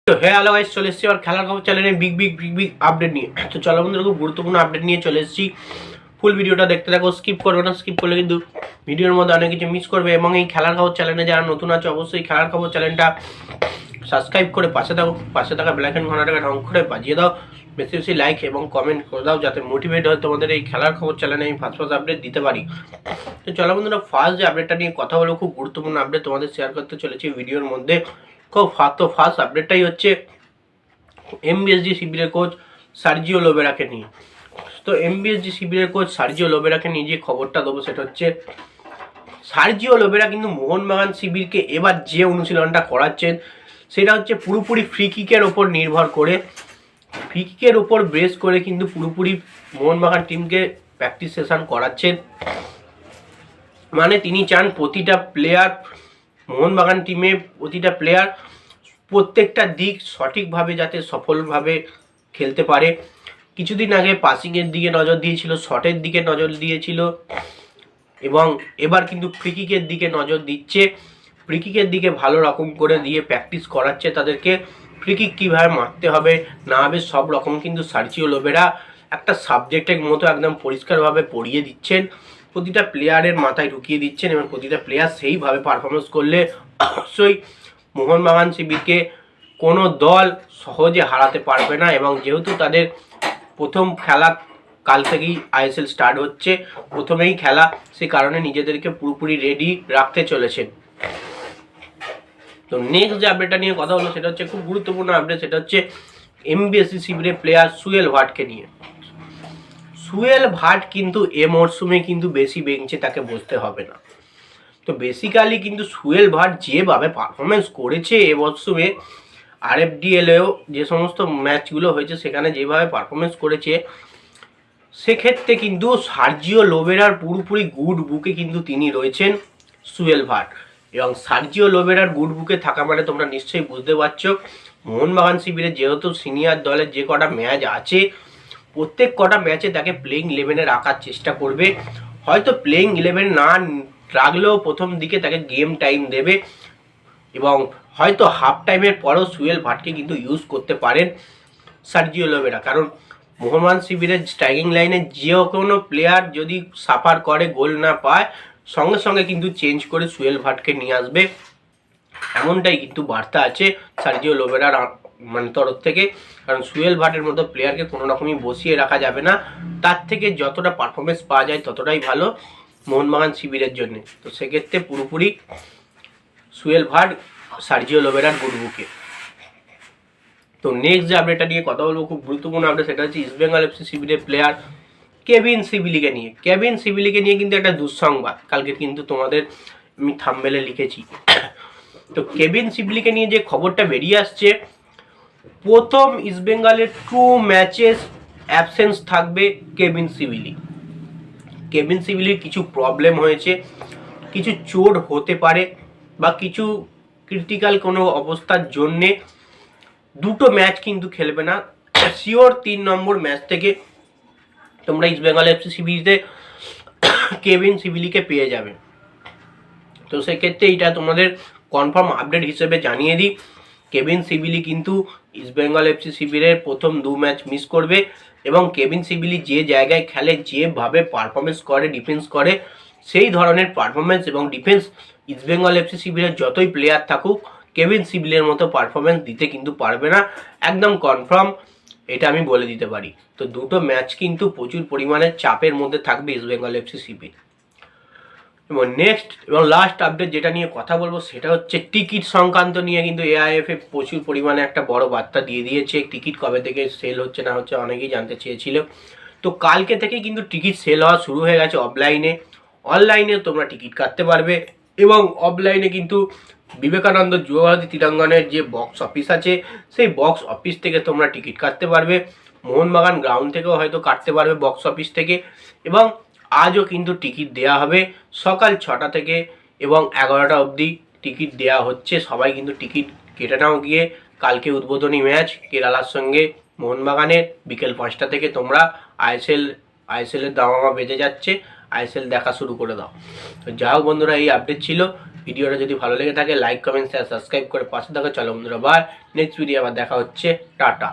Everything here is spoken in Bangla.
তো হ্যালো গাইস, চলে এসেছি আর খেলার খবর চ্যানেলে বিগ আপডেট নিয়ে। তো চলো বন্ধুরা, খুব গুরুত্বপূর্ণ আপডেট নিয়ে চলে এসেছি। ফুল ভিডিওটা দেখতে থাকো, স্কিপ করবে না। স্কিপ করলে কিন্তু ভিডিওর মধ্যে অনেক কিছু মিস করবে। এবং এই খেলার খবর চ্যানেলে যারা নতুন আছে, অবশ্যই খেলার খবর চ্যানেলটা সাবস্ক্রাইব করে পাশে থাকা বেল আইকন ঘন্টাটাকে ঢং করে বাজিয়ে দাও। বেশি বেশি লাইক এবং কমেন্ট করে দাও, যাতে মোটিভেট হয় তোমাদের এই খেলার খবর চ্যানেলে আমি ফার্স্ট আপডেট দিতে পারি। তো চলো বন্ধুরা, ফার্স্ট যে আপডেটটা নিয়ে কথা বলবো, খুব গুরুত্বপূর্ণ আপডেট তোমাদের শেয়ার করতে চলেছি ভিডিওর মধ্যে। খুব ফার্স্ট আপডেটটাই হচ্ছে এমবিএসজি শিবিরের কোচ সার্জিও লোবেরাকে নিয়ে। তো এমবিএসজি শিবিরের কোচ সার্জিও লোবেরাকে নিয়ে যে খবরটা দেবো সেটা হচ্ছে, সার্জিও লোবেরা কিন্তু মোহনবাগান শিবিরকে এবার যে অনুশীলনটা করাচ্ছেন সেটা হচ্ছে পুরোপুরি ফ্রি কিকের ওপর নির্ভর করে, ফ্রি কিকের ওপর বেস করে কিন্তু পুরোপুরি মোহনবাগান টিমকে প্র্যাকটিস সেশন করাচ্ছেন। মানে তিনি চান প্রতিটা প্লেয়ার, মোহনবাগান টিমে প্রতিটা প্লেয়ার প্রত্যেকটা দিক সঠিকভাবে যাতে সফলভাবে খেলতে পারে। কিছুদিন আগে পাসিংয়ের দিকে নজর দিয়েছিল, শটের দিকে নজর দিয়েছিল, এবং এবার কিন্তু ফ্রি কিকের দিকে নজর দিচ্ছে। ফ্রি কিকের দিকে ভালো রকম করে দিয়ে প্র্যাকটিস করাচ্ছে তাদেরকে। ফ্রি কিক কীভাবে মারতে হবে না হবে সব রকম কিন্তু সার্জিও লোবেরা একটা সাবজেক্টের মতো একদম পরিষ্কারভাবে পড়িয়ে দিচ্ছেন, প্রতিটা প্লেয়ারের মাথায় ঢুকিয়ে দিচ্ছেন, এবং প্রতিটা প্লেয়ার সেইভাবে পারফরমেন্স করলে অবশ্যই মোহনবাগান শিবিরকে কোনো দল সহজে হারাতে পারবে না। এবং যেহেতু তাদের প্রথম খেলা কাল থেকেই আইএসএল স্টার্ট হচ্ছে, প্রথমেই খেলা, সে কারণে নিজেদেরকে পুরোপুরি রেডি রাখতে চলেছেন। তো নেক্সট যে আপডেটটা নিয়ে কথা হলো সেটা হচ্ছে খুব গুরুত্বপূর্ণ আপডেট, সেটা হচ্ছে এমবিএসজি শিবিরের প্লেয়ার সুয়েল ভাটকে নিয়ে। সুয়েল ভাট কিন্তু এ মরশুমে কিন্তু বেশি বেঞ্চে তাকে বসতে হবে না। তো বেসিক্যালি কিন্তু সুয়েল ভাট যেভাবে পারফরমেন্স করেছে এ মরশুমে, আরএফডিএলেও যে সমস্ত ম্যাচগুলো হয়েছে সেখানে যেভাবে পারফরমেন্স করেছে, সেক্ষেত্রে কিন্তু সার্জিও লোবেরার পুরোপুরি গুড বুকে কিন্তু তিনি রয়েছেন সুয়েল ভাট। এবং সার্জিও লোবেরার গুড বুকে থাকা মানে তোমরা নিশ্চয়ই বুঝতে পারছো, মোহনবাগান শিবিরে যেহেতু সিনিয়র দলের যে কটা ম্যাচ আছে, প্রত্যেক কটা ম্যাচে তাকে প্লেইং 11-এ রাখার চেষ্টা করবে। হয়তো প্লেইং 11 না রাখলেও প্রথম দিকে তাকে গেম টাইম দেবে, এবং হয়তো হাফ টাইমের পরেও সুয়েল ভাটকে কিন্তু ইউজ করতে পারেন সার্জিও লোবেরা। কারণ মোহনবাগান শিবিরের স্ট্রাইকিং লাইনে যে কোনো প্লেয়ার যদি সাফার করে, গোল না পায়, সঙ্গে সঙ্গে কিন্তু চেঞ্জ করে সুয়েল ভাটকে নিয়ে আসবে, এমনটাই কিন্তু বার্তা আছে সার্জিও লোবেরার তরফ থেকে। কারণ সুয়েল ভাটের মতো প্লেয়ারকে কোনো রকমই বসিয়ে রাখা যাবে না, তার থেকে যতটা পারফরমেন্স পাওয়া যায় ততটাই ভালো মোহনবাগান শিবিরের জন্য। তো সেক্ষেত্রে পুরোপুরি সুয়েল ভাট সার্জিও লোবেরার গুড বুকে। তো নেক্সট যে আপডেটটা নিয়ে কথা বলবো, খুব গুরুত্বপূর্ণ আপডেট, সেটা হচ্ছে ইস্ট বেঙ্গল এফসি শিবিরের প্লেয়ার কেভিন সিভিলিকে নিয়ে। কেভিন সিভিলিকে নিয়ে কিন্তু একটা দুঃসংবাদ কালকে কিন্তু তোমাদের আমি থাম্বনেলে লিখেছি। তো কেভিন সিভিলিকে নিয়ে যে খবরটা বেরিয়ে আসছে, প্রথম ইস্ট বেঙ্গলের 2 ম্যাচেস অ্যাবসেন্স থাকবে কেভিন সিভিলি। কেভিন সিভিলির কিছু প্রবলেম হয়েছে, কিছু চোট হতে পারে, বা কিছু ক্রিটিক্যাল কোনো অবস্থার জন্যে 2টো ম্যাচ কিন্তু খেলবে না। শিওর 3 নম্বর ম্যাচ থেকে তোমরা ইস্ট বেঙ্গল এফসি শিবিরে কেভিন সিভিলিকে পেয়ে যাবে। তো সেক্ষেত্রে এটা তোমাদের কনফার্ম আপডেট হিসেবে জানিয়ে দিই, কেভিন সিভিলি কিন্তু ইস্ট বেঙ্গল এফসি শিবিরের প্রথম 2 ম্যাচ মিস করবে। এবং কেভিন সিভিলি যে জায়গায় খেলে, যেভাবে পারফরমেন্স করে, ডিফেন্স করে, সেই ধরনের পারফরমেন্স এবং ডিফেন্স ইস্ট বেঙ্গল এফসি শিবিরের যতই প্লেয়ার থাকুক, কেভিন সিভিলের মতো পারফরমেন্স দিতে কিন্তু পারবে না, একদম কনফার্ম, এটা আমি বলে দিতে পারি। তো 2টো ম্যাচ কিন্তু প্রচুর পরিমাণে চাপের মধ্যে থাকবে ইস্ট বেঙ্গল এফসি শিবির। এবং নেক্সট এবং লাস্ট আপডেট যেটা নিয়ে কথা বলবো সেটা হচ্ছে টিকিট সংক্রান্ত নিয়ে। কিন্তু এআইএফএ প্রচুর পরিমাণে একটা বড় বার্তা দিয়ে দিয়েছে, টিকিট কবে থেকে সেল হচ্ছে না হচ্ছে অনেকেই জানতে চেয়েছিল। তো কালকে থেকে কিন্তু টিকিট সেল হওয়া শুরু হয়ে গেছে অফলাইনে। অনলাইনে তোমরা টিকিট কাটতে পারবে, এবং অফলাইনে কিন্তু বিবেকানন্দ যুবভারতী ক্রীড়াঙ্গনের যে বক্স অফিস আছে, সেই বক্স অফিস থেকে তোমরা টিকিট কাটতে পারবে। মোহনবাগান গ্রাউন্ড থেকেও হয়তো কাটতে পারবে বক্স অফিস থেকে। এবং আজও কিন্তু টিকিট দেওয়া হবে সকাল 6টা থেকে এবং 11টা অবধি টিকিট দেওয়া হচ্ছে। সবাই কিন্তু টিকিট কেটে নাও গিয়ে। কালকে উদ্বোধনী ম্যাচ কেরালার সঙ্গে মোহনবাগানের, বিকেল 5টা থেকে তোমরা আইএসএলের দামামা বেজে যাচ্ছে, আইএসএল দেখা শুরু করে দাও। তো যাই হোক বন্ধুরা, এই আপডেট ছিল ভিডিওটা যদি ভালো লেগে থাকে লাইক কমেন্ট শেয়ার সাবস্ক্রাইব করে পাশে থাকো। চলো বন্ধুরা, বাই। নেক্সট ভিডিও আবার দেখা হচ্ছে। টাটা।